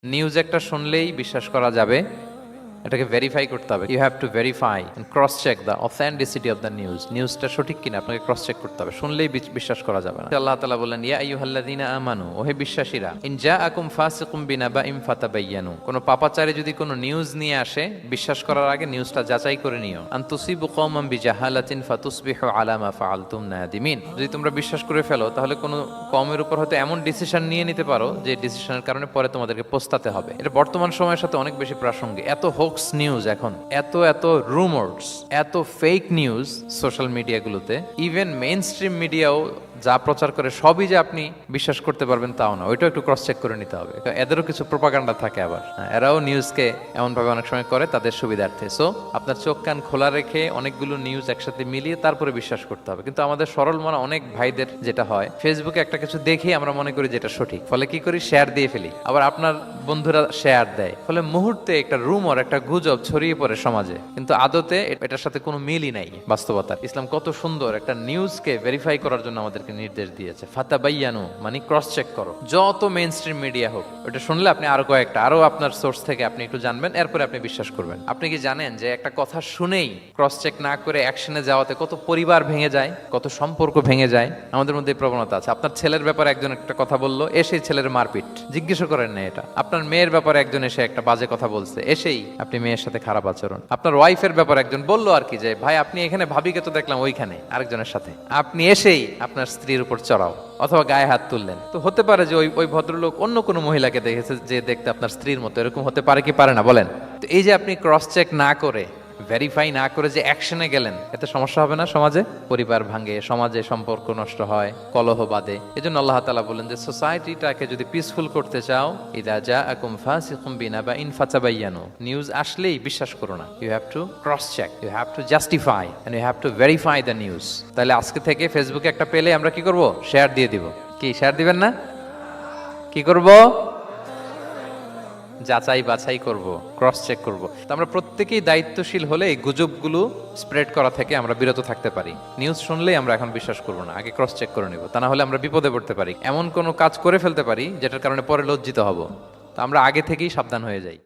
News একটা শুনলেই বিশ্বাস করা যাবে, এটাকে ভেরিফাই করতে হবে। You have to verify and cross check the authenticity of the news. নিউজটা সঠিক কিনা আপনাকে ক্রস চেক করতে হবে, শুনলেই বিশ্বাস করা যাবে না। আল্লাহ তাআলা বলেন, ইয়া আইয়ুহাল্লাযীনা আমানু, ওহে বিশ্বাসীরা, ইন জাআকুম ফাসিকুম বিনাবাইন ফাতাবায়ানু, কোন পাপাচারী যদি কোনো নিউজ নিয়ে আসে, বিশ্বাস করার আগে নিউজটা যাচাই করে নিও। আন তুসিবু কওমান বিজাহালাতিন ফাতুসবিহু আলা মা ফাআলতুম নাদিমিন, যদি তোমরা বিশ্বাস করে ফেলো তাহলে কোনো কওমের উপর হয়তো এমন ডিসিশন নিয়ে নিতে পারো যে ডিসিশনের কারণে পরে তোমাদেরকে পস্তাতে হবে। এটা বর্তমান সময়ের সাথে অনেক বেশি প্রাসঙ্গিক। এত হোক্স নিউজ এখন, এত রুমার্স, এত ফেক নিউজ সোশ্যাল মিডিয়াগুলোতে। ইভেন মেইন স্ট্রিম মিডিয়াও যা প্রচার করে সবই যে আপনি বিশ্বাস করতে পারবেন তাও না, ওইটাও একটু ক্রস চেক করে নিতে হবে। এদেরও কিছু প্রোপাগান্ডা থাকে আবার, এরাও নিউজকে এমনভাবে অনেক সময় করে তাদের সুবিধার্থে। সো আপনার চোখ কান খোলা রেখে অনেকগুলো নিউজ একসাথে মিলিয়ে তারপরে বিশ্বাস করতে হবে। কিন্তু আমাদের সরল মনে অনেক ভাইদের যেটা হয়, ফেসবুকে একটা কিছু দেখেই আমরা মনে করি যেটা সঠিক, ফলে কি করি, শেয়ার দিয়ে ফেলি। আবার আপনার বন্ধুরা শেয়ার দেয়, ফলে মুহূর্তে একটা রুমর, একটা গুজব ছড়িয়ে পড়ে সমাজে, কিন্তু আদতে এটার সাথে কোনো মিলই নাই বাস্তবতার। ইসলাম কত সুন্দর একটা নিউজকে ভেরিফাই করার জন্য আমাদেরকে নির্দেশ দিয়েছে। ফাতাবায়ানু মানে ক্রস চেক করো, যত মেইন স্ট্রিম মিডিয়া হোক। ওটা শুনলে আপনি আরো আপনার সোর্স থেকে আপনি একটু জানবেন, এরপরে আপনি বিশ্বাস করবেন। আপনি কি জানেন যে একটা কথা শুনেই ক্রস চেক না করে অ্যাকশনে যাওয়াতে কত পরিবার ভেঙে যায়, কত সম্পর্ক ভেঙে যায়? আমাদের মধ্যে এই প্রবণতা আছে। আপনার ছেলের ব্যাপারে একজন একটা কথা বললো, এসেই ছেলের মারপিট, জিজ্ঞেস করেন না এটা। আপনার মেয়ের ব্যাপারে একজন এসে একটা বাজে কথা বলছে, এসেই আপনি মেয়ের সাথে খারাপ আচরণ। আপনার ওয়াইফের ব্যাপারে একজন বললো আর কি, যে ভাই আপনি এখানে, ভাবিকে তো দেখলাম ওইখানে আরেকজনের সাথে, আপনি এসেই আপনার স্ত্রীর উপর চড়াও অথবা গায়ে হাত তুললেন। তো হতে পারে যে ওই ভদ্রলোক অন্য কোনো মহিলাকে দেখেছে যে দেখতে আপনার স্ত্রীর মতো, এরকম হতে পারে কি পারে না বলেন? তো এই যে আপনি ক্রস চেক না করে, ভেরিফাই না করে যে অ্যাকশনে গেলেন, এতে সমস্যা হবে না সমাজে? পরিবার ভাঙে, সমাজে সম্পর্ক নষ্ট হয়, কলহ বাঁধে। এজন্য আল্লাহ তাআলা বলেন যে সোসাইটিটাকে যদি পিসফুল করতে চাও, ইযা জাআকুম ফাসিকুম বিনাবাইন ফাতাবায়ানু, নিউজ আসলেই বিশ্বাস করো না। You have to cross check, you have to justify and you have to verify the news. তাহলে আজকে থেকে ফেসবুকে একটা পেলে আমরা কি করব? শেয়ার দিয়ে দিব। কি শেয়ার দিবেন না? কি করব? যাচাই বাছাই করব, ক্রস চেক করব। তো আমরা প্রত্যেকেই দায়িত্বশীল হলে এই গুজবগুলো স্প্রেড করা থেকে আমরা বিরত থাকতে পারি। নিউজ শুনলেই আমরা এখন বিশ্বাস করব না, আগে ক্রস চেক করে নেব। তা না হলে আমরা বিপদে পড়তে পারি, এমন কোনো কাজ করে ফেলতে পারি যেটার কারণে পরে লজ্জিত হব। তো আমরা আগে থেকেই সাবধান হয়ে যাই।